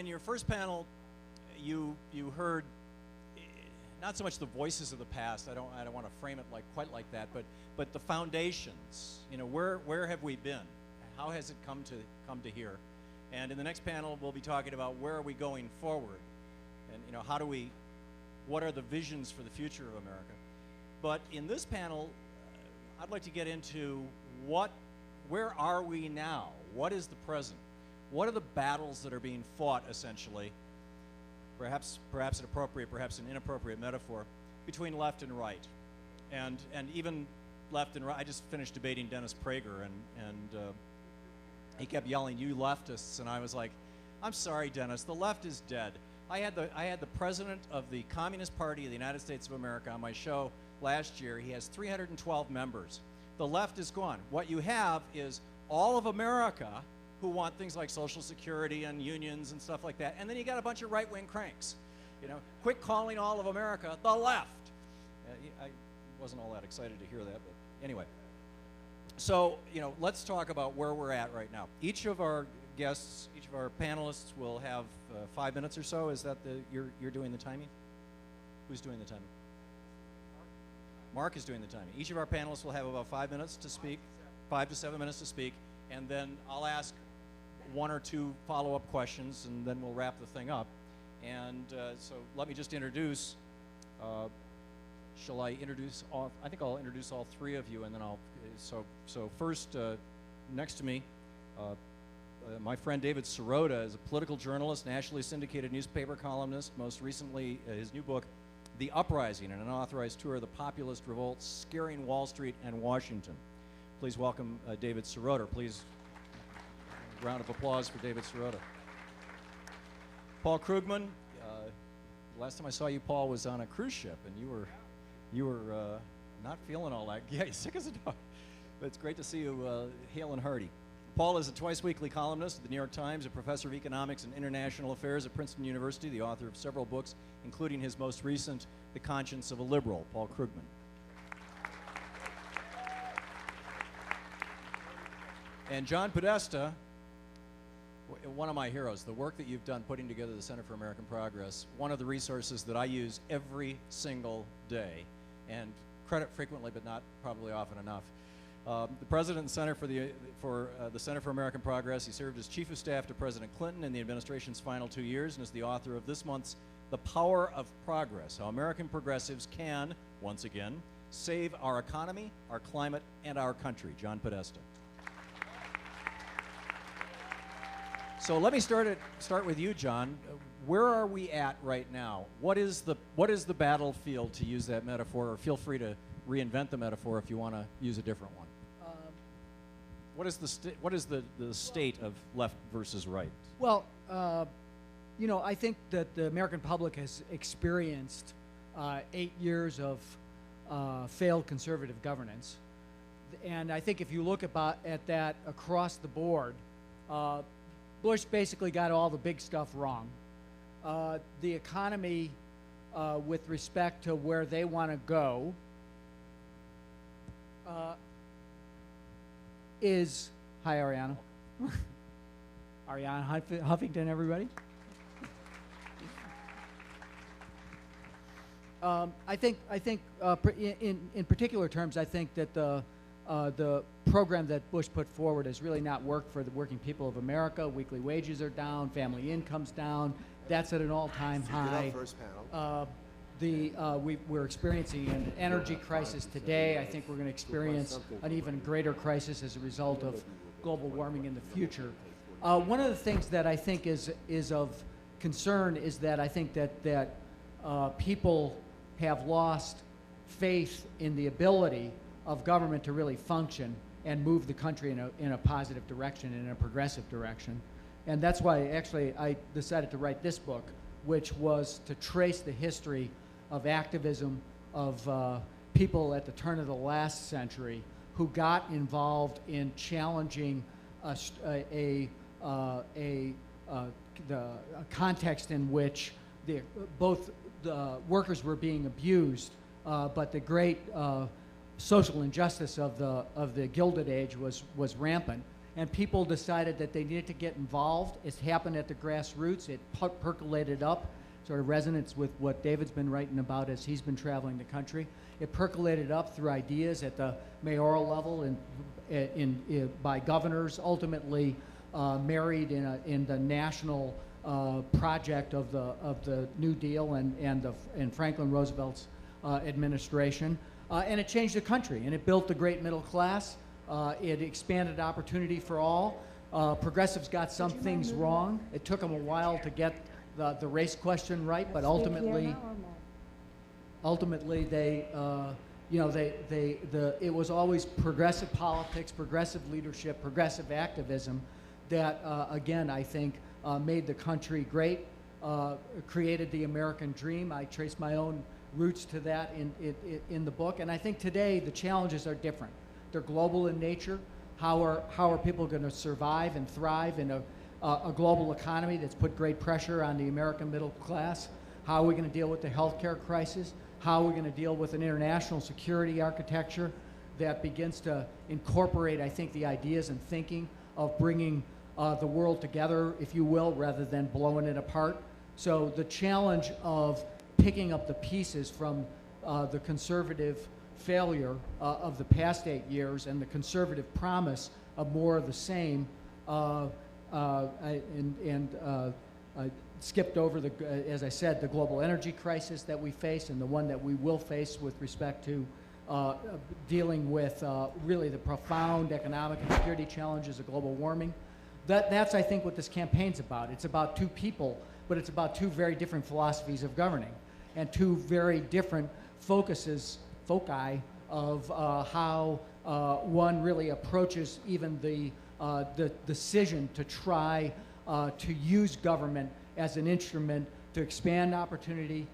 in your first panel, you heard not so much the voices of the past. I don't want to frame it quite like that, but the foundations. You know, where have we been? How has it come to here? And in the next panel, we'll be talking about where are we going forward, and you know, what are the visions for the future of America? But in this panel, I'd like to get into where are we now? What is the present? What are the battles that are being fought, essentially? Perhaps an appropriate, perhaps an inappropriate metaphor, between left and right, and even left and right. I just finished debating Dennis Prager, and he kept yelling, "You leftists," and I was like, "I'm sorry, Dennis, the left is dead." I had the president of the Communist Party of the United States of America on my show last year. He has 312 members. The left is gone. What you have is all of America who want things like Social Security and unions and stuff like that, and then you got a bunch of right-wing cranks. You know, quit calling all of America the left. I wasn't all that excited to hear that, but anyway. So, you know, let's talk about where we're at right now. Each of our guests, each of our panelists will have 5 minutes or so. Is that you're doing the timing? Who's doing the timing? Mark is doing the timing. Each of our panelists will have about 5 minutes to speak, 5 to 7 minutes to speak, and then I'll ask 1 or 2 follow-up questions, and then we'll wrap the thing up. And so let me just introduce, shall I introduce all, I think I'll introduce all 3 of you, and then so first, next to me, my friend David Sirota is a political journalist, nationally syndicated newspaper columnist, most recently his new book, The Uprising, an unauthorized tour of the populist revolt scaring Wall Street and Washington. Please welcome David Sirota. Please, a round of applause for David Sirota. Paul Krugman, last time I saw you, Paul, was on a cruise ship, and you were not feeling all that. Yeah, you're sick as a dog. But it's great to see you hale and hearty. Paul is a twice-weekly columnist at the New York Times, a professor of economics and international affairs at Princeton University, the author of several books, including his most recent, The Conscience of a Liberal. Paul Krugman. And John Podesta, one of my heroes, the work that you've done putting together the Center for American Progress, one of the resources that I use every single day, and credit frequently, but not probably often enough. The president and center for the Center for American Progress. He served as chief of staff to President Clinton in the administration's final 2 years, and is the author of this month's The Power of Progress: How American Progressives Can, once again, Save Our Economy, Our Climate, and Our Country. John Podesta. So let me start with you, John. Where are we at right now? What is the battlefield, to use that metaphor, or feel free to reinvent the metaphor if you want to use a different one? What is the state of left versus right? Well, you know, I think that the American public has experienced 8 years of failed conservative governance, and I think if you look at that across the board, Bush basically got all the big stuff wrong. The economy, with respect to where they want to go, is, hi Arianna, Arianna Huffington, everybody. I think in particular terms, I think that the program that Bush put forward has really not worked for the working people of America. Weekly wages are down, family income's down. That's at an all-time high. First panel. We're experiencing an energy crisis today. I think we're going to experience an even greater crisis as a result of global warming in the future. One of the things that I think is of concern is that I think that people have lost faith in the ability of government to really function and move the country in a positive direction, in a progressive direction. And that's why actually I decided to write this book, which was to trace the history of activism of people at the turn of the last century who got involved in challenging a context in which both the workers were being abused, but the great social injustice of the Gilded Age was rampant, and people decided that they needed to get involved. It's happened at the grassroots. It percolated up, sort of resonance with what David's been writing about as he's been traveling the country. It percolated up through ideas at the mayoral level and by governors, ultimately married in the national project of the New Deal and Franklin Roosevelt's administration. And it changed the country, and it built the great middle class. It expanded opportunity for all. Progressives got some things wrong. It took them a while to get the race question right, but ultimately they, it was always progressive politics, progressive leadership, progressive activism that, again, I think made the country great, created the American dream. I trace my own roots to that in the book, and I think today the challenges are different. They're global in nature. How are people going to survive and thrive in a global economy that's put great pressure on the American middle class? How are we going to deal with the healthcare crisis? How are we going to deal with an international security architecture that begins to incorporate, I think, the ideas and thinking of bringing the world together, if you will, rather than blowing it apart? So the challenge of picking up the pieces from the conservative failure of the past 8 years and the conservative promise of more of the same, I skipped over, as I said, the global energy crisis that we face and the one that we will face with respect to dealing with really the profound economic and security challenges of global warming. That's, I think, what this campaign's about. It's about two people, but it's about two very different philosophies of governing and two very different foci of how one really approaches even the decision to try to use government as an instrument to expand opportunity,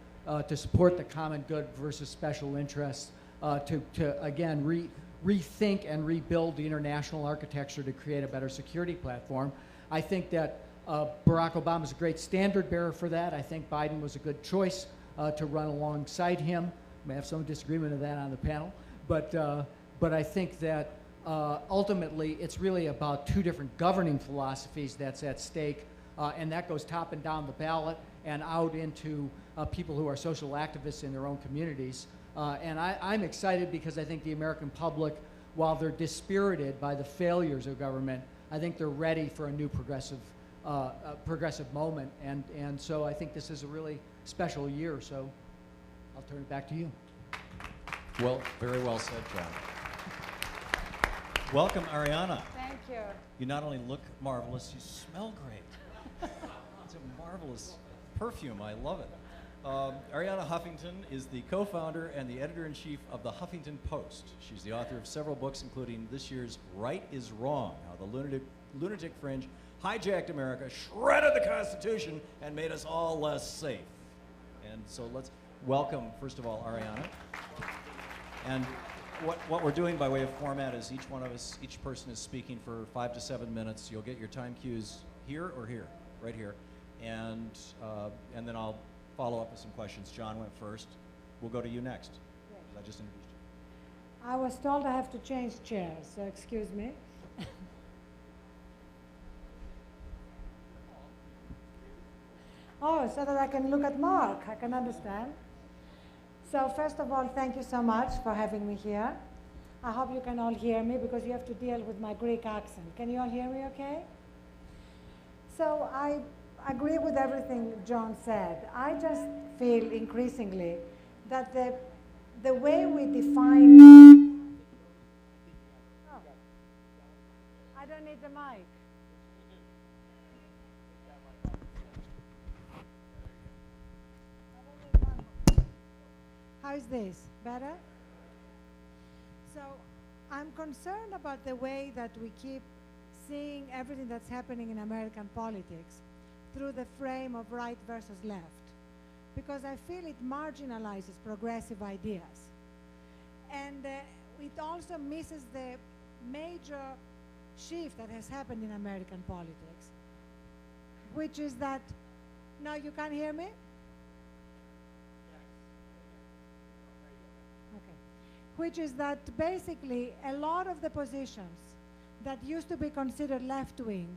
to support the common good versus special interests, to again rethink and rebuild the international architecture to create a better security platform. I think that Barack Obama is a great standard bearer for that. I think Biden was a good choice to run alongside him. May have some disagreement of that on the panel, but I think that ultimately it's really about two different governing philosophies that's at stake, and that goes top and down the ballot and out into people who are social activists in their own communities. And I'm excited because I think the American public, while they're dispirited by the failures of government, I think they're ready for a new progressive moment, and so I think this is a really special year. So I'll turn it back to you. Well, very well said, John. Welcome, Arianna. Thank you. You not only look marvelous, you smell great. It's a marvelous perfume. I love it. Arianna Huffington is the co-founder and the editor-in-chief of the Huffington Post. She's the author of several books, including this year's Right is Wrong, How the Lunatic Fringe hijacked America, shredded the Constitution, and made us all less safe. And so let's welcome, first of all, Arianna. And what we're doing by way of format is each person is speaking for 5 to 7 minutes. You'll get your time cues here or here, right here. And then I'll follow up with some questions. John went first. We'll go to you next. I just introduced you. I was told I have to change chairs, so excuse me. Oh, so that I can look at Mark. I can understand. So first of all, thank you so much for having me here. I hope you can all hear me because you have to deal with my Greek accent. Can you all hear me okay? So I agree with everything John said. I just feel increasingly that the way we define... Oh, I don't need the mic. How is this? Better? So I'm concerned about the way that we keep seeing everything that's happening in American politics through the frame of right versus left, because I feel it marginalizes progressive ideas. And it also misses the major shift that has happened in American politics, which is that, no, you can't hear me? Which is that basically a lot of the positions that used to be considered left-wing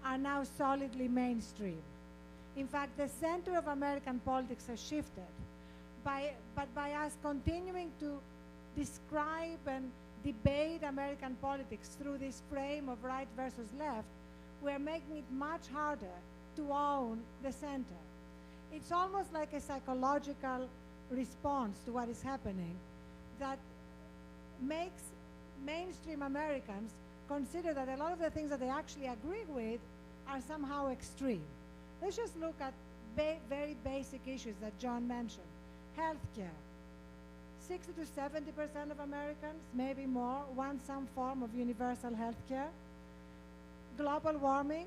are now solidly mainstream. In fact, the center of American politics has shifted. But by us continuing to describe and debate American politics through this frame of right versus left, we're making it much harder to own the center. It's almost like a psychological response to what is happening that makes mainstream Americans consider that a lot of the things that they actually agree with are somehow extreme. Let's just look at very basic issues that John mentioned. Healthcare. 60 to 70% of Americans, maybe more, want some form of universal healthcare. Global warming.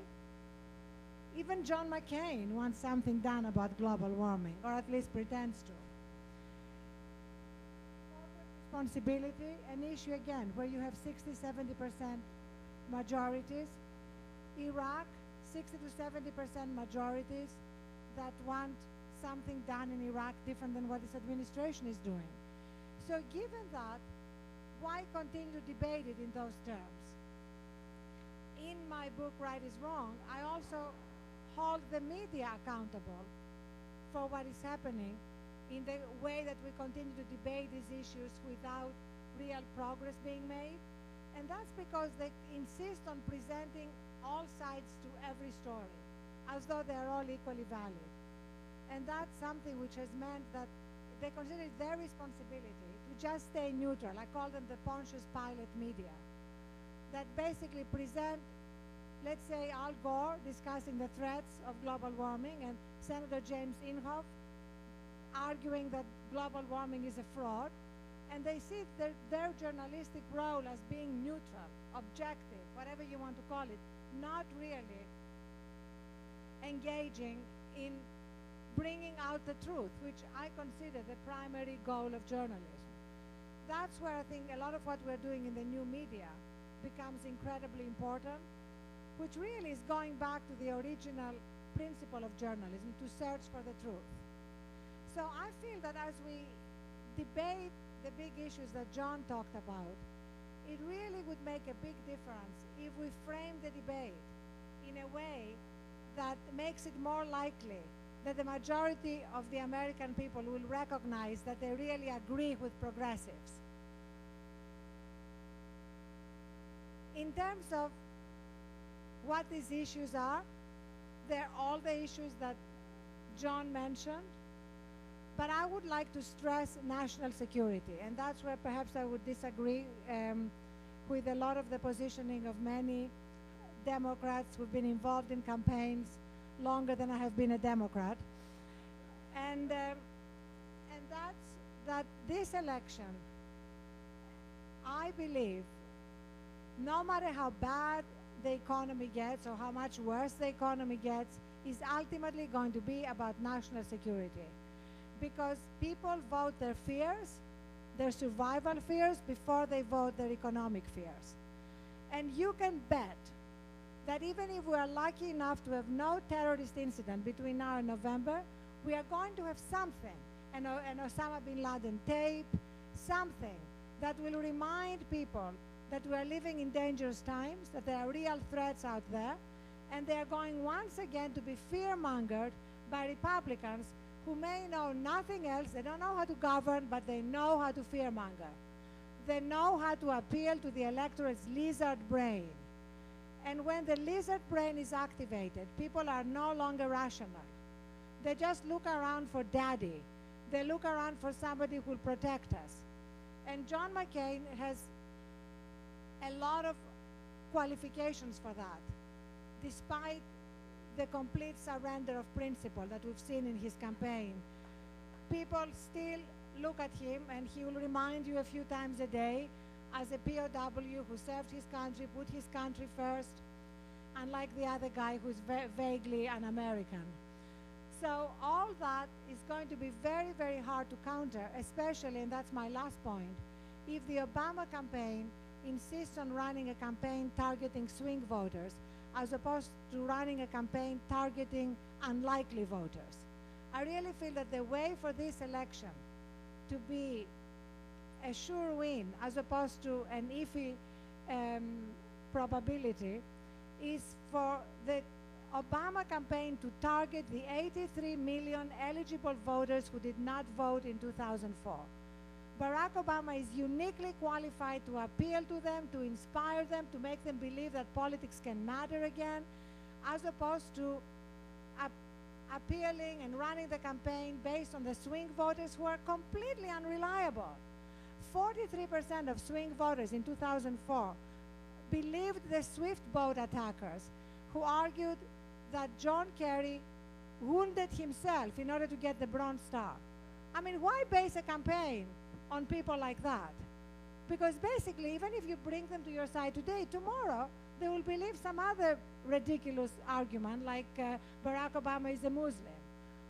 Even John McCain wants something done about global warming, or at least pretends to. Corporate responsibility, an issue again, where you have 60, 70% majorities. Iraq, 60 to 70% majorities that want something done in Iraq different than what this administration is doing. So given that, why continue to debate it in those terms? In my book, Right is Wrong, I also hold the media accountable for what is happening in the way that we continue to debate these issues without real progress being made. And that's because they insist on presenting all sides to every story, as though they're all equally valid. And that's something which has meant that they consider it their responsibility to just stay neutral. I call them the Pontius Pilate media, that basically present, let's say, Al Gore discussing the threats of global warming and Senator James Inhofe arguing that global warming is a fraud, and they see their journalistic role as being neutral, objective, whatever you want to call it, not really engaging in bringing out the truth, which I consider the primary goal of journalism. That's where I think a lot of what we're doing in the new media becomes incredibly important, which really is going back to the original principle of journalism, to search for the truth. So I feel that as we debate the big issues that John talked about, it really would make a big difference if we frame the debate in a way that makes it more likely that the majority of the American people will recognize that they really agree with progressives. In terms of what these issues are, they're all the issues that John mentioned, but I would like to stress national security, and that's where perhaps I would disagree with a lot of the positioning of many Democrats who've been involved in campaigns longer than I have been a Democrat. And that's that this election, I believe, no matter how bad the economy gets or how much worse the economy gets, is ultimately going to be about national security. Because people vote their fears, their survival fears, before they vote their economic fears. And you can bet that even if we are lucky enough to have no terrorist incident between now and November, we are going to have something, an Osama bin Laden tape, something that will remind people that we are living in dangerous times, that there are real threats out there, and they are going once again to be fear-mongered by Republicans who may know nothing else. They don't know how to govern, but they know how to fear-monger. They know how to appeal to the electorate's lizard brain. And when the lizard brain is activated, people are no longer rational. They just look around for daddy. They look around for somebody who will protect us. And John McCain has a lot of qualifications for that, despite the complete surrender of principle that we've seen in his campaign. People still look at him, and he will remind you a few times a day as a POW who served his country, put his country first, unlike the other guy who's vaguely an American. So all that is going to be very, very hard to counter, especially, and that's my last point, if the Obama campaign insists on running a campaign targeting swing voters as opposed to running a campaign targeting unlikely voters. I really feel that the way for this election to be a sure win as opposed to an iffy probability is for the Obama campaign to target the 83 million eligible voters who did not vote in 2004. Barack Obama is uniquely qualified to appeal to them, to inspire them, to make them believe that politics can matter again, as opposed to appealing and running the campaign based on the swing voters who are completely unreliable. 43% of swing voters in 2004 believed the Swift boat attackers who argued that John Kerry wounded himself in order to get the Bronze Star. I mean, why base a campaign on people like that? Because basically, even if you bring them to your side today, tomorrow they will believe some other ridiculous argument like Barack Obama is a Muslim,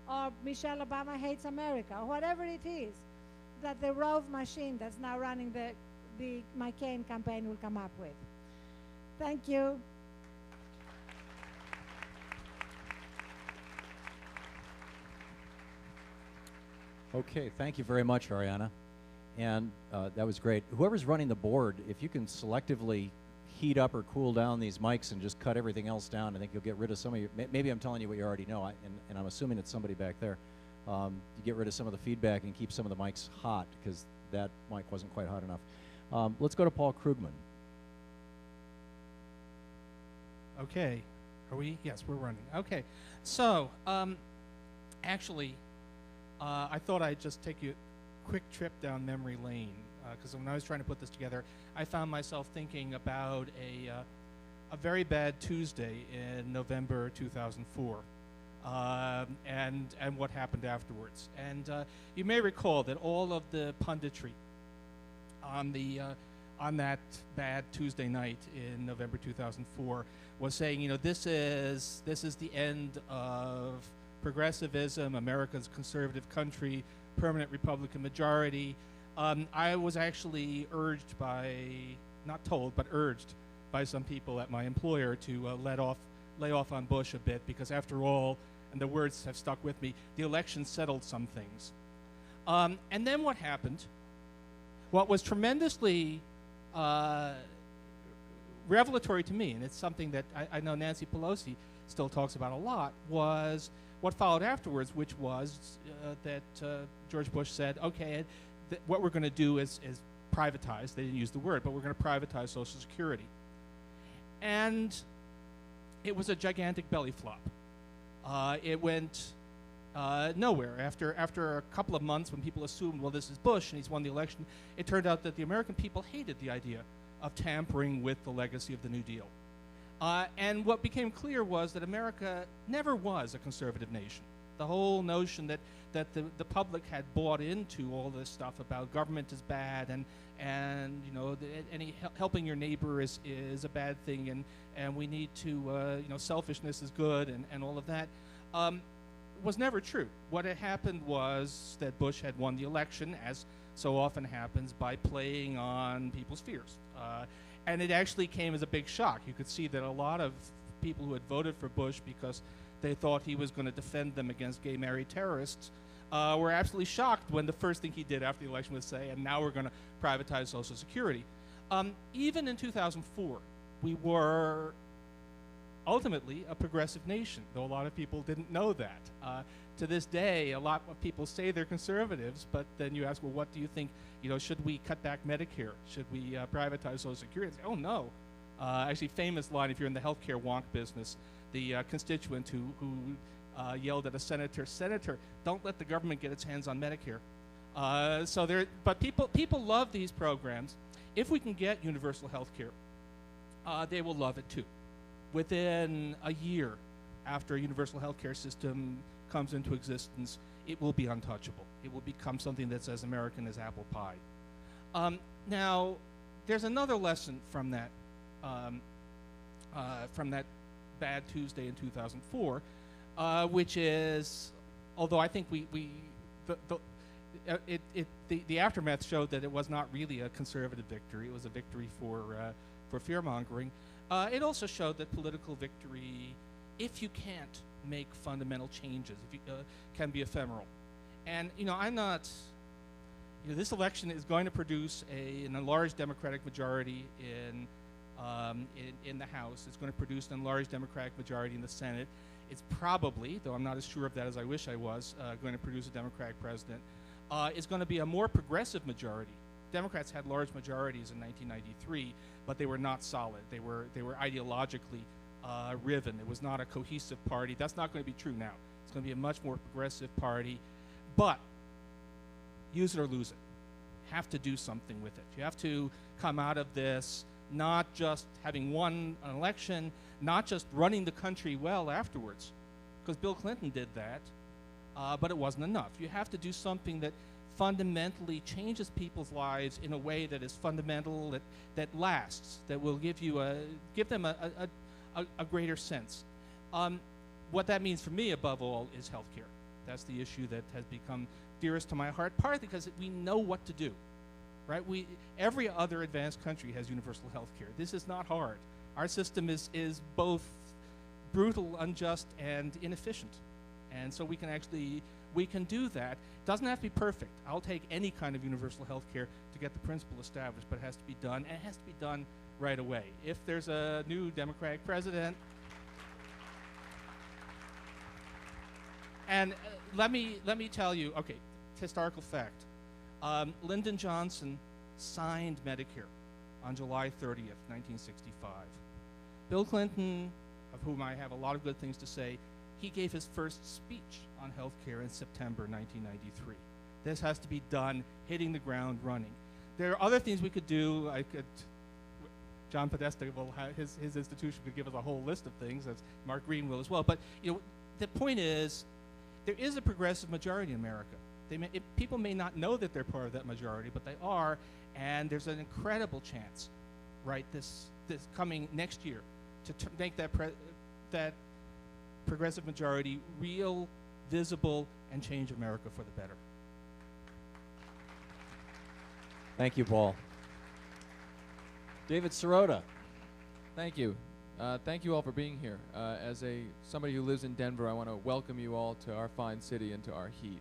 or Michelle Obama hates America, or whatever it is that the Rove machine that's now running the McCain campaign will come up with. Thank you. Okay, thank you very much, Arianna. And that was great. Whoever's running the board, if you can selectively heat up or cool down these mics and just cut everything else down, I think you'll get rid of some of your, maybe I'm telling you what you already know, and I'm assuming it's somebody back there. You get rid of some of the feedback and keep some of the mics hot, because that mic wasn't quite hot enough. Let's go to Paul Krugman. Okay. Are we? Yes, we're running. Okay. So, actually, I thought I'd just take you a quick trip down memory lane, because when I was trying to put this together, I found myself thinking about a very bad Tuesday in November 2004, and what happened afterwards. And you may recall that all of the punditry on that bad Tuesday night in November 2004 was saying, you know, this is the end of progressivism, America's conservative country, permanent Republican majority. I was actually urged by, not told, but urged by some people at my employer to lay off on Bush a bit, because after all, and the words have stuck with me, the election settled some things. And then what happened? What was tremendously revelatory to me, and it's something that I know Nancy Pelosi still talks about a lot, was what followed afterwards, which was that George Bush said, okay, what we're going to do is privatize. They didn't use the word, but we're going to privatize Social Security. And it was a gigantic belly flop. It went nowhere. After a couple of months, when people assumed, well, this is Bush and he's won the election, it turned out that the American people hated the idea of tampering with the legacy of the New Deal. And what became clear was that America never was a conservative nation. The whole notion that the public had bought into all this stuff about government is bad, and you know, helping your neighbor is a bad thing, and we need to you know, selfishness is good, and all of that was never true. What had happened was that Bush had won the election, as so often happens, by playing on people's fears. And it actually came as a big shock. You could see that a lot of people who had voted for Bush because they thought he was going to defend them against gay married terrorists were absolutely shocked when the first thing he did after the election was say, and now we're going to privatize Social Security. Even in 2004, we were ultimately a progressive nation, though a lot of people didn't know that. To this day, a lot of people say they're conservatives, but then you ask, well, what do you think? You know, should we cut back Medicare? Should we privatize Social Security? Say, oh, no. Actually, famous line, if you're in the healthcare wonk business, the constituent who yelled at a senator, "Senator, don't let the government get its hands on Medicare." But people love these programs. If we can get universal health care, they will love it too. Within a year after a universal health care system comes into existence, it will be untouchable. It will become something that's as American as apple pie. Now, there's another lesson from that bad Tuesday in 2004, which is, although I think the aftermath showed that it was not really a conservative victory. It was a victory for fear-mongering. It also showed that political victory, if you can't make fundamental changes, can be ephemeral. And you know, I'm not. You know, this election is going to produce an enlarged Democratic majority in in the House. It's going to produce an enlarged Democratic majority in the Senate. It's probably, though I'm not as sure of that as I wish I was, going to produce a Democratic president. It's going to be a more progressive majority. Democrats had large majorities in 1993, but they were not solid. They were ideologically riven. It was not a cohesive party. That's not going to be true now. It's going to be a much more progressive party. But use it or lose it. Have to do something with it. You have to come out of this not just having won an election, not just running the country well afterwards, because Bill Clinton did that, but it wasn't enough. You have to do something that fundamentally changes people's lives in a way that is fundamental, that lasts, that will give them a greater sense. What that means for me, above all, is healthcare. That's the issue that has become dearest to my heart, partly because we know what to do, right? Every other advanced country has universal healthcare. This is not hard. Our system is both brutal, unjust, and inefficient. And so we can do that. It doesn't have to be perfect. I'll take any kind of universal health care to get the principle established, but it has to be done, and it has to be done right away. If there's a new Democratic president, and let me tell you, okay, historical fact. Lyndon Johnson signed Medicare on July 30th, 1965. Bill Clinton, of whom I have a lot of good things to say, he gave his first speech on health care in September 1993. This has to be done, hitting the ground running. There are other things we could do. John Podesta will have his institution could give us a whole list of things, as Mark Green will as well. But the point is, there is a progressive majority in America. People may not know that they're part of that majority, but they are, and there's an incredible chance, right, this coming next year, to make that progressive majority real, visible, and change America for the better. Thank you, Paul. David Sirota. Thank you. Thank you all for being here. As somebody who lives in Denver, I want to welcome you all to our fine city and to our heat.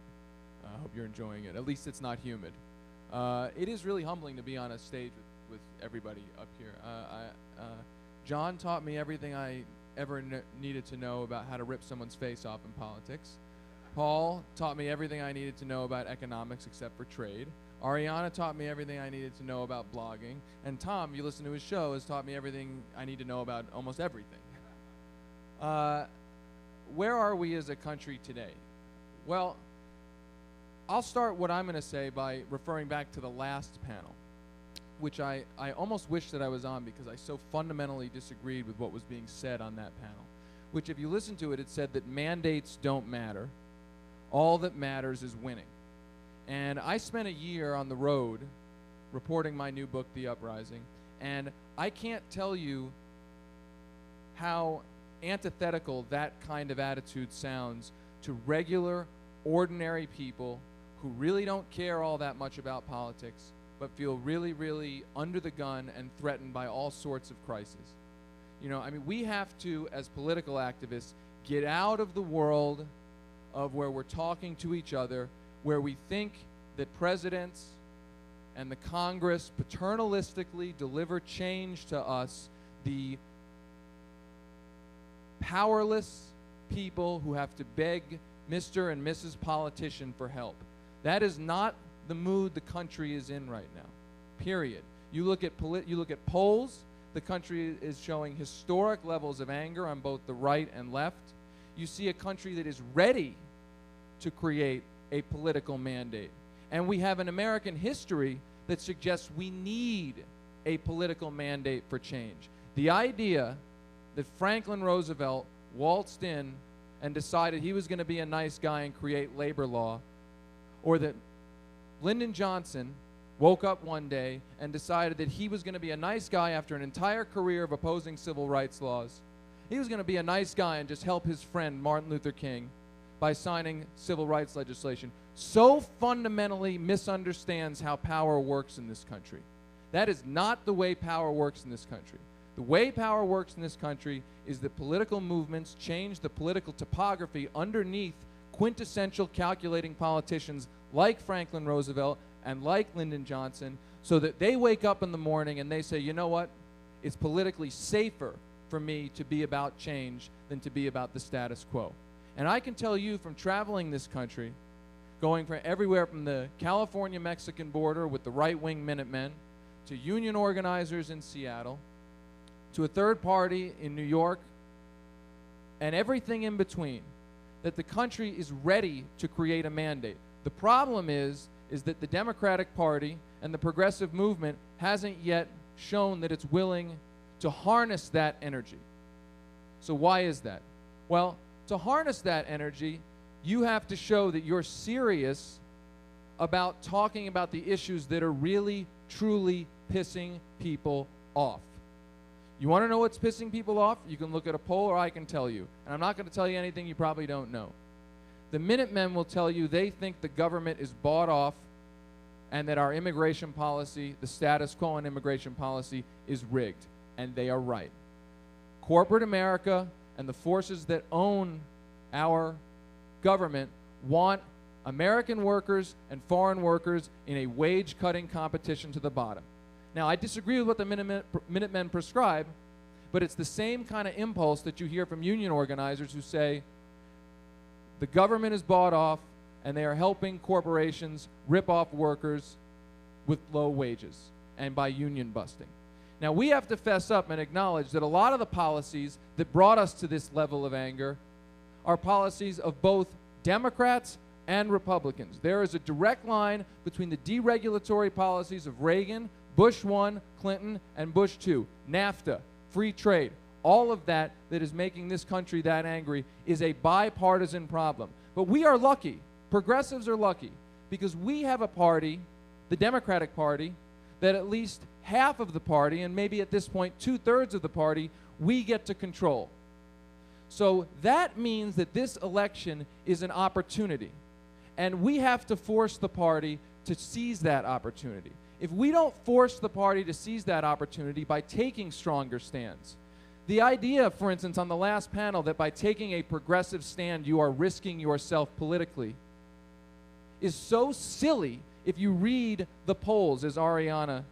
I hope you're enjoying it. At least it's not humid. It is really humbling to be on a stage with everybody up here. John taught me everything I ever needed to know about how to rip someone's face off in politics. Paul taught me everything I needed to know about economics except for trade. Arianna taught me everything I needed to know about blogging. And Thom, you listen to his show, has taught me everything I need to know about almost everything. Where are we as a country today? Well, I'll start what I'm going to say by referring back to the last panel, which I almost wish that I was on because I so fundamentally disagreed with what was being said on that panel, which if you listen to it, it said that mandates don't matter. All that matters is winning. And I spent a year on the road reporting my new book, The Uprising, and I can't tell you how antithetical that kind of attitude sounds to regular, ordinary people who really don't care all that much about politics, but feel really, really under the gun and threatened by all sorts of crises. We have to, as political activists, get out of the world of where we're talking to each other, where we think that presidents and the Congress paternalistically deliver change to us, the powerless people who have to beg Mr. and Mrs. Politician for help. That is not the mood the country is in right now, period. You look at polls, the country is showing historic levels of anger on both the right and left. You see a country that is ready to create a political mandate. And we have an American history that suggests we need a political mandate for change. The idea that Franklin Roosevelt waltzed in and decided he was going to be a nice guy and create labor law, or that Lyndon Johnson woke up one day and decided that he was going to be a nice guy after an entire career of opposing civil rights laws. He was going to be a nice guy and just help his friend Martin Luther King by signing civil rights legislation, so fundamentally misunderstands how power works in this country. That is not the way power works in this country. The way power works in this country is that political movements change the political topography underneath quintessential calculating politicians like Franklin Roosevelt and like Lyndon Johnson, so that they wake up in the morning and they say, you know what? it's politically safer for me to be about change than to be about the status quo. And I can tell you from traveling this country, going from everywhere from the California-Mexican border with the right-wing Minutemen, to union organizers in Seattle, to a third party in New York, and everything in between, that the country is ready to create a mandate. The problem is that the Democratic Party and the progressive movement hasn't yet shown that it's willing to harness that energy. So why is that? Well, to harness that energy, you have to show that you're serious about talking about the issues that are really, truly pissing people off. You want to know what's pissing people off? You can look at a poll, or I can tell you. And I'm not going to tell you anything you probably don't know. The Minutemen will tell you they think the government is bought off and that our immigration policy, the status quo on immigration policy, is rigged. And they are right. Corporate America and the forces that own our government want American workers and foreign workers in a wage-cutting competition to the bottom. Now, I disagree with what the Minutemen prescribe, but it's the same kind of impulse that you hear from union organizers who say the government is bought off and they are helping corporations rip off workers with low wages and by union busting. Now, we have to fess up and acknowledge that a lot of the policies that brought us to this level of anger are policies of both Democrats and Republicans. There is a direct line between the deregulatory policies of Reagan, Bush 1, Clinton, and Bush 2. NAFTA, free trade, all of that is making this country that angry is a bipartisan problem. But we are lucky, progressives are lucky, because we have a party, the Democratic Party, that at least half of the party, and maybe at this point 2/3 of the party, we get to control. So that means that this election is an opportunity, and we have to force the party to seize that opportunity. If we don't force the party to seize that opportunity by taking stronger stands, the idea, for instance, on the last panel that by taking a progressive stand you are risking yourself politically is so silly if you read the polls, as Arianna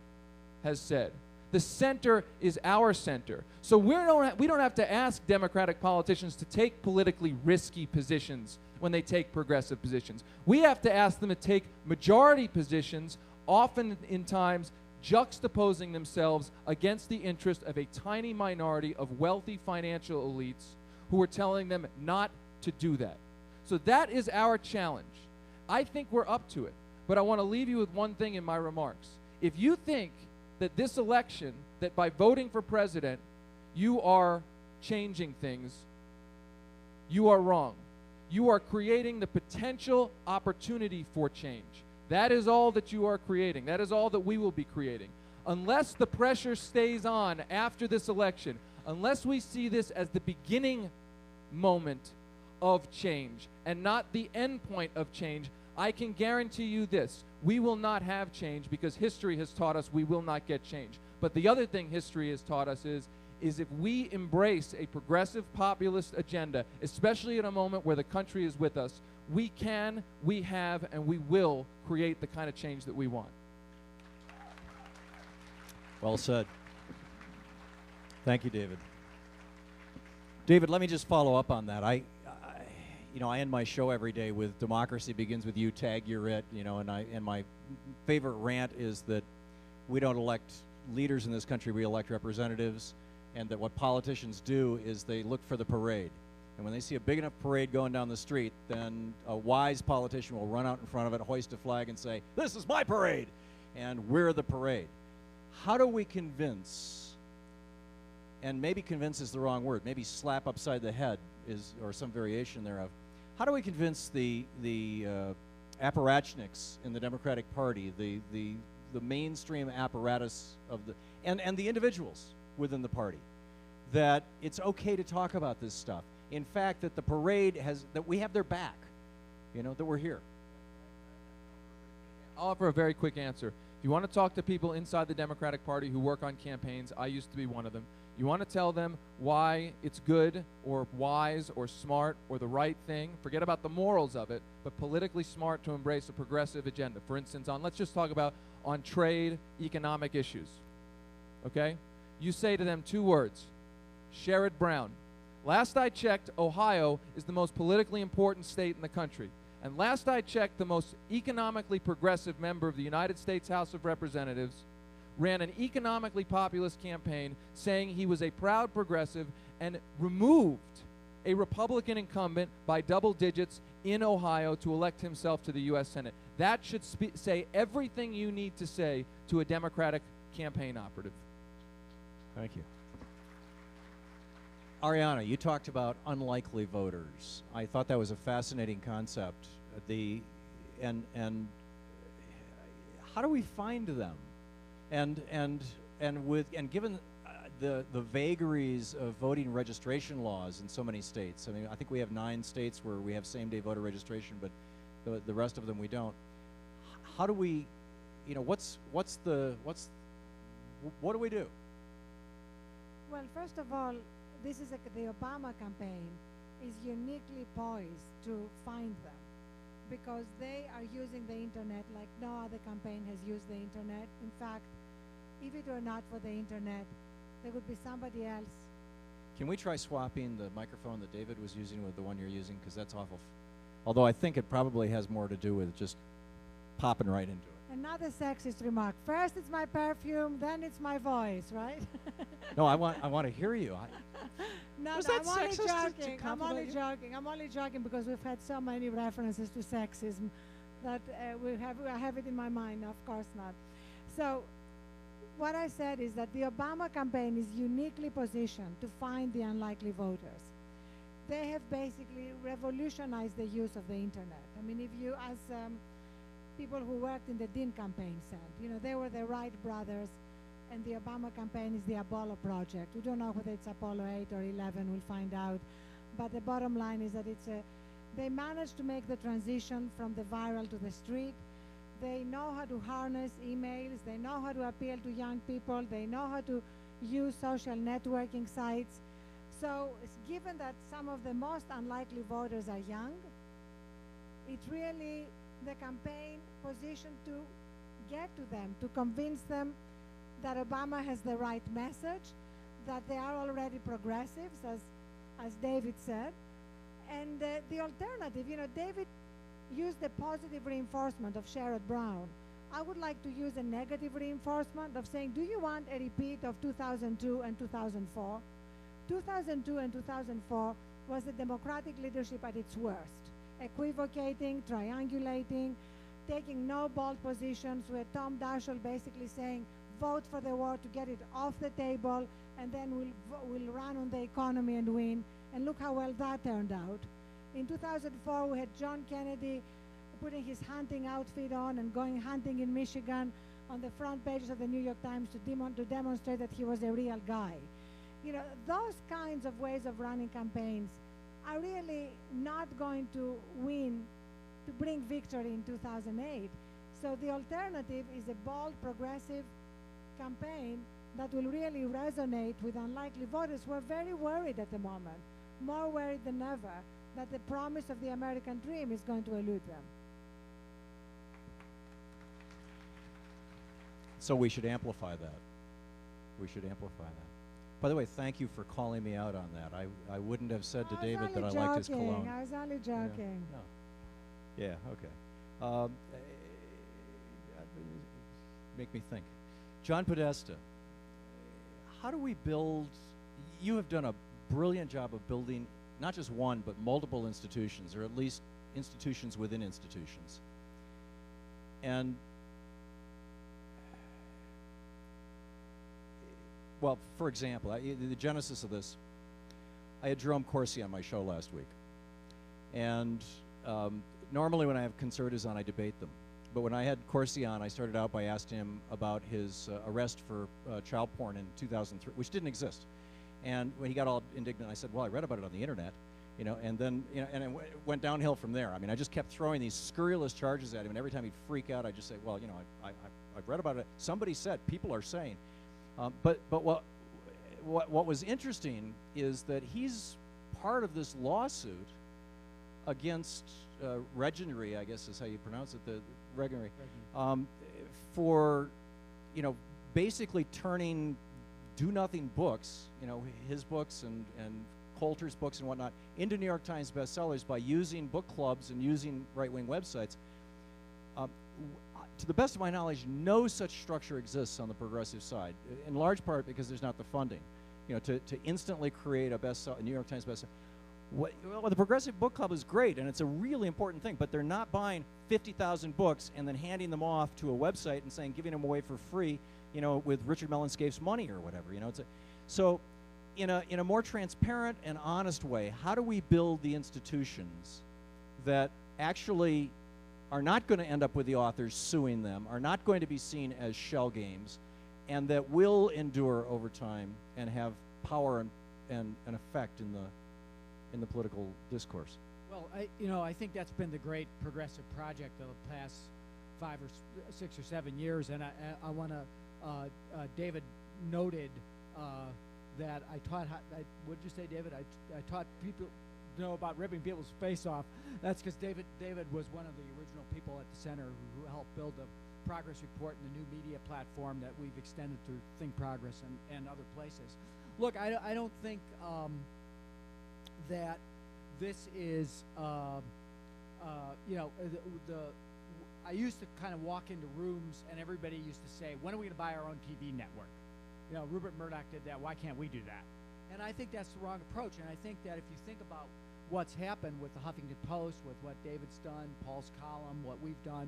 has said. The center is our center. So we don't have to ask Democratic politicians to take politically risky positions when they take progressive positions. We have to ask them to take majority positions, often in times juxtaposing themselves against the interest of a tiny minority of wealthy financial elites who are telling them not to do that. So that is our challenge. I think we're up to it. But I want to leave you with one thing in my remarks. If you think that this election, that by voting for president, you are changing things, you are wrong. You are creating the potential opportunity for change. That is all that you are creating. That is all that we will be creating. Unless the pressure stays on after this election, unless we see this as the beginning moment of change and not the end point of change, I can guarantee you this: we will not have change, because history has taught us we will not get change. But the other thing history has taught us is if we embrace a progressive populist agenda, especially at a moment where the country is with us, we can, we have, and we will create the kind of change that we want. Well said. Thank you, David. David, let me just follow up on that. I end my show every day with "Democracy begins with you, tag, you're it," and my favorite rant is that we don't elect leaders in this country, we elect representatives, and that what politicians do is they look for the parade. And when they see a big enough parade going down the street, then a wise politician will run out in front of it, hoist a flag, and say, "This is my parade," and we're the parade. How do we convince, and maybe convince is the wrong word, maybe slap upside the head is, or some variation thereof, how do we convince the apparatchiks in the Democratic Party, the mainstream apparatus of the, and the individuals within the party, that it's okay to talk about this stuff? In fact, that the parade that we have their back, that we're here. I'll offer a very quick answer. If you want to talk to people inside the Democratic Party who work on campaigns, I used to be one of them. You want to tell them why it's good or wise or smart or the right thing, forget about the morals of it, but politically smart to embrace a progressive agenda. For instance, let's just talk about on trade, economic issues, okay? you say to them 2 words: Sherrod Brown. Last I checked, Ohio is the most politically important state in the country. And last I checked, the most economically progressive member of the United States House of Representatives ran an economically populist campaign saying he was a proud progressive and removed a Republican incumbent by double digits in Ohio to elect himself to the U.S. Senate. That should say everything you need to say to a Democratic campaign operative. Thank you. Arianna, you talked about unlikely voters. I thought that was a fascinating concept. And how do we find them? And given the vagaries of voting registration laws in so many states. I mean, I think we have 9 states where we have same-day voter registration, but the rest of them we don't. How do we, what do we do? Well, first of all, this is the Obama campaign is uniquely poised to find them because they are using the internet like no other campaign has used the internet. In fact, if it were not for the internet, there would be somebody else. Can we try swapping the microphone that David was using with the one you're using? Because that's awful. Although I think it probably has more to do with just popping right into it. Another sexist remark. First it's my perfume, then it's my voice, right? No, I want to hear you. No, Was no, that I'm only sexist to joking. I'm compliment only you? joking. I'm only joking because we've had so many references to sexism that I have it in my mind. No, of course not. So what I said is that the Obama campaign is uniquely positioned to find the unlikely voters. They have basically revolutionized the use of the internet. I mean, if you, as people who worked in the Dean campaign said, they were the Wright brothers, and the Obama campaign is the Apollo project. We don't know whether it's Apollo 8 or 11, we'll find out. But the bottom line is that they managed to make the transition from the viral to the street. They know how to harness emails, they know how to appeal to young people, they know how to use social networking sites. So it's given that some of the most unlikely voters are young, it's really the campaign position to get to them, to convince them that Obama has the right message, that they are already progressives, as David said. And the alternative, David used the positive reinforcement of Sherrod Brown. I would like to use a negative reinforcement of saying, do you want a repeat of 2002 and 2004? 2002 and 2004 was the Democratic leadership at its worst, equivocating, triangulating, taking no bold positions, with Thom basically saying, vote for the war to get it off the table, and then we'll run on the economy and win. And look how well that turned out. In 2004, we had John Kennedy putting his hunting outfit on and going hunting in Michigan on the front pages of the New York Times to demonstrate that he was a real guy. Those kinds of ways of running campaigns are really not going to win, to bring victory in 2008. So the alternative is a bold, progressive campaign that will really resonate with unlikely voters who are very worried at the moment, more worried than ever, that the promise of the American dream is going to elude them. So we should amplify that. We should amplify that. By the way, thank you for calling me out on that. I wouldn't have said to David that I liked his cologne. I was only joking. Yeah, okay. Make me think. John Podesta, how do we build, you have done a brilliant job of building not just one, but multiple institutions, or at least institutions within institutions. And, well, for example, the genesis of this, I had Jerome Corsi on my show last week. And normally when I have conservatives on, I debate them. But when I had Corsi on, I started out by asking him about his arrest for child porn in 2003, which didn't exist. And when he got all indignant, I said, well, I read about it on the internet, and then, and it went downhill from there. I mean, I just kept throwing these scurrilous charges at him, and every time he'd freak out, I'd just say, well, I've read about it. Somebody said, people are saying. But what was interesting is that he's part of this lawsuit against Regenery, I guess is how you pronounce it, the Regenery, for, basically turning do-nothing books, his books and Coulter's books and whatnot, into New York Times bestsellers by using book clubs and using right-wing websites. To the best of my knowledge, no such structure exists on the progressive side, in large part because there's not the funding. To instantly create a New York Times bestseller. Well, the Progressive Book Club is great, and it's a really important thing, but they're not buying 50,000 books and then handing them off to a website and saying, giving them away for free, with Richard Mellonscapes' money or whatever. So in a more transparent and honest way, how do we build the institutions that actually are not going to end up with the authors suing them, are not going to be seen as shell games, and that will endure over time and have power and effect in the political discourse? Well, I think that's been the great progressive project of the past 5 or 6 or 7 years, and I want to. David noted that I taught. What did you say, David? I taught people about ripping people's face off. That's because David was one of the original people at the center who helped build the Progress Report and the new media platform that we've extended through Think Progress and other places. Look, I don't think that this is, I used to kind of walk into rooms and everybody used to say, when are we going to buy our own TV network? Rupert Murdoch did that. Why can't we do that? And I think that's the wrong approach. And I think that if you think about what's happened with the Huffington Post, with what David's done, Paul's column, what we've done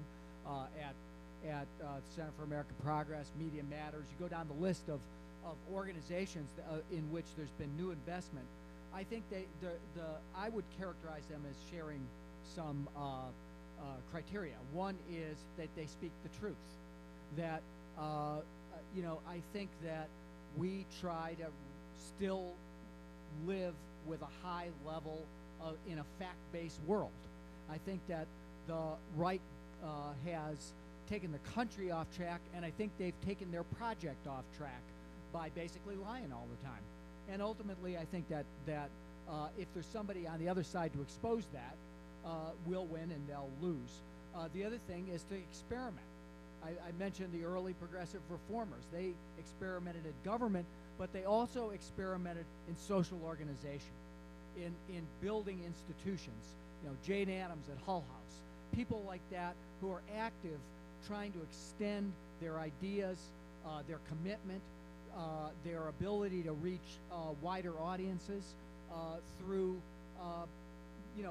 at Center for American Progress, Media Matters, you go down the list of organizations in which there's been new investment. I think I would characterize them as sharing some criteria. One is that they speak the truth. That I think that we try to still live with a high level in a fact-based world. I think that the right has taken the country off track, and I think they've taken their project off track by basically lying all the time. And ultimately, I think that if there's somebody on the other side to expose that, we'll win and they'll lose. The other thing is to experiment. I mentioned the early progressive reformers. They experimented at government, but they also experimented in social organization, in building institutions. Jane Addams at Hull House, people like that who are active, trying to extend their ideas, their commitment, their ability to reach wider audiences through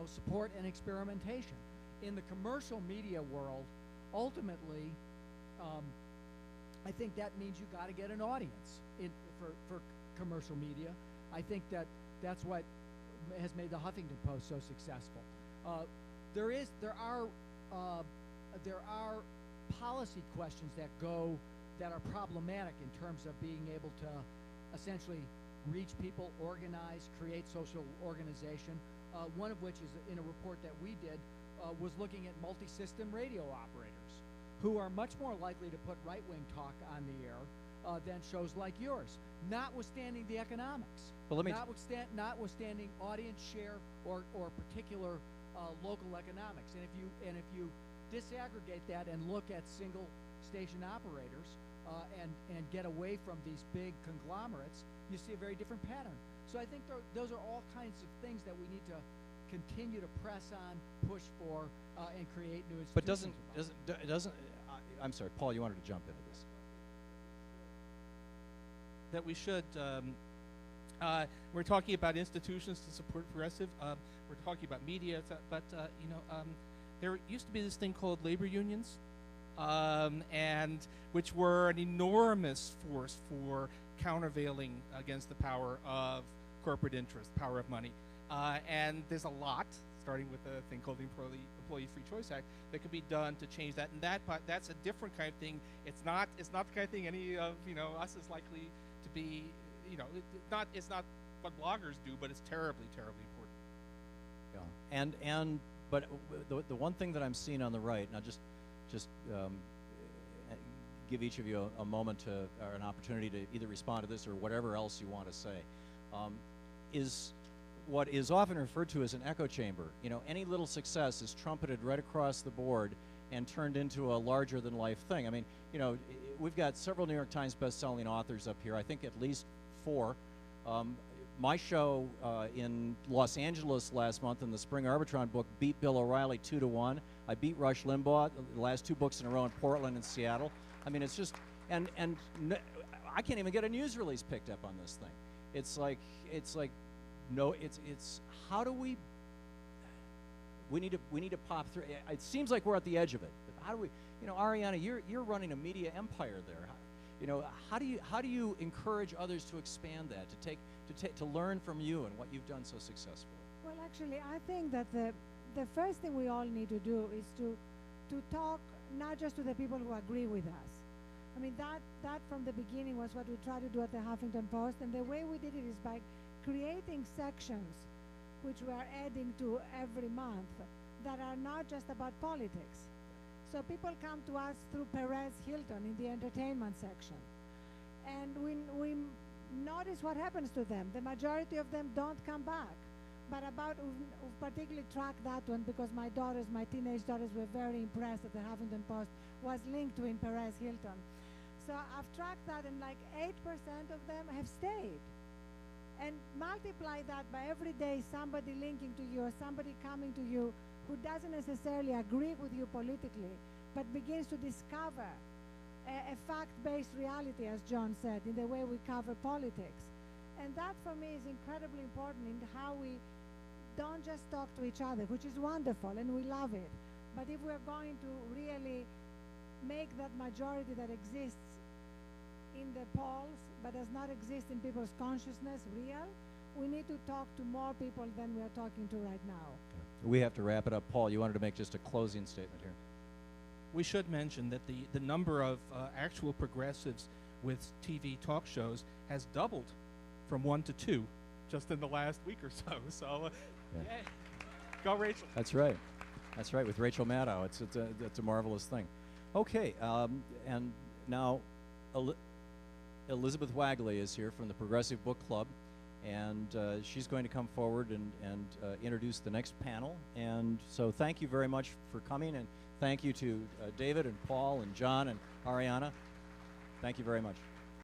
support and experimentation. In the commercial media world, ultimately, I think that means you got to get an audience for commercial media. I think that's what has made the Huffington Post so successful. There are policy questions that are problematic in terms of being able to essentially reach people, organize, create social organization. One of which is in a report that we did was looking at multi-system radio operators who are much more likely to put right-wing talk on the air than shows like yours, notwithstanding the economics, notwithstanding audience share or particular local economics. And if you disaggregate that and look at single station operators and get away from these big conglomerates, you see a very different pattern. So I think those are all kinds of things that we need to continue to press on, push for, and create new institutions. But doesn't I'm sorry, Paul, you wanted to jump into this. That we should, we're talking about institutions to support progressive, we're talking about media, but there used to be this thing called labor unions, and which were an enormous force for countervailing against the power of corporate interest, power of money. And there's a lot, starting with a thing called the Employee Free Choice Act, that could be done to change that. And that's a different kind of thing. It's not the kind of thing any of us is likely to be. It's not what bloggers do, but it's terribly, terribly important. Yeah. But the one thing that I'm seeing on the right, now just give each of you a moment or an opportunity to either respond to this or whatever else you want to say, is what is often referred to as an echo chamber. Any little success is trumpeted right across the board and turned into a larger-than-life thing. I mean, you know, we've got several New York Times best-selling authors up here. I think at least 4. My show in Los Angeles last month in the Spring Arbitron book beat Bill O'Reilly 2-1. I beat Rush Limbaugh the last 2 books in a row in Portland and Seattle. I mean, it's just, and I can't even get a news release picked up on this thing. It's like no, it's how do we need to pop through. It seems like we're at the edge of it. But how do we, you know, Arianna, you're running a media empire there. You know, how do you encourage others to expand that, to learn from you and what you've done so successfully? Well, actually, I think that the first thing we all need to do is to talk not just to the people who agree with us. I mean, that from the beginning was what we tried to do at the Huffington Post, and the way we did it is by creating sections which we are adding to every month that are not just about politics. So people come to us through Perez Hilton in the entertainment section, and we notice what happens to them. The majority of them don't come back. But we've particularly tracked that one because my teenage daughters were very impressed that the Huffington Post was linked to in Perez Hilton. So I've tracked that, and like 8% of them have stayed. And multiply that by every day somebody linking to you or somebody coming to you who doesn't necessarily agree with you politically, but begins to discover a fact-based reality, as John said, in the way we cover politics. And that, for me, is incredibly important in how we don't just talk to each other, which is wonderful, and we love it. But if we're going to really make that majority that exists in the polls but does not exist in people's consciousness real, we need to talk to more people than we are talking to right now. We have to wrap it up. Paul, you wanted to make just a closing statement here. We should mention that the number of actual progressives with TV talk shows has doubled from 1 to 2 just in the last week or so. So, yeah. Go Rachel. That's right. That's right. With Rachel Maddow, it's a marvelous thing. Okay, and now Elizabeth Wagley is here from the Progressive Book Club, and she's going to come forward and introduce the next panel. And so thank you very much for coming, and thank you to David and Paul and John and Arianna. Thank you very much.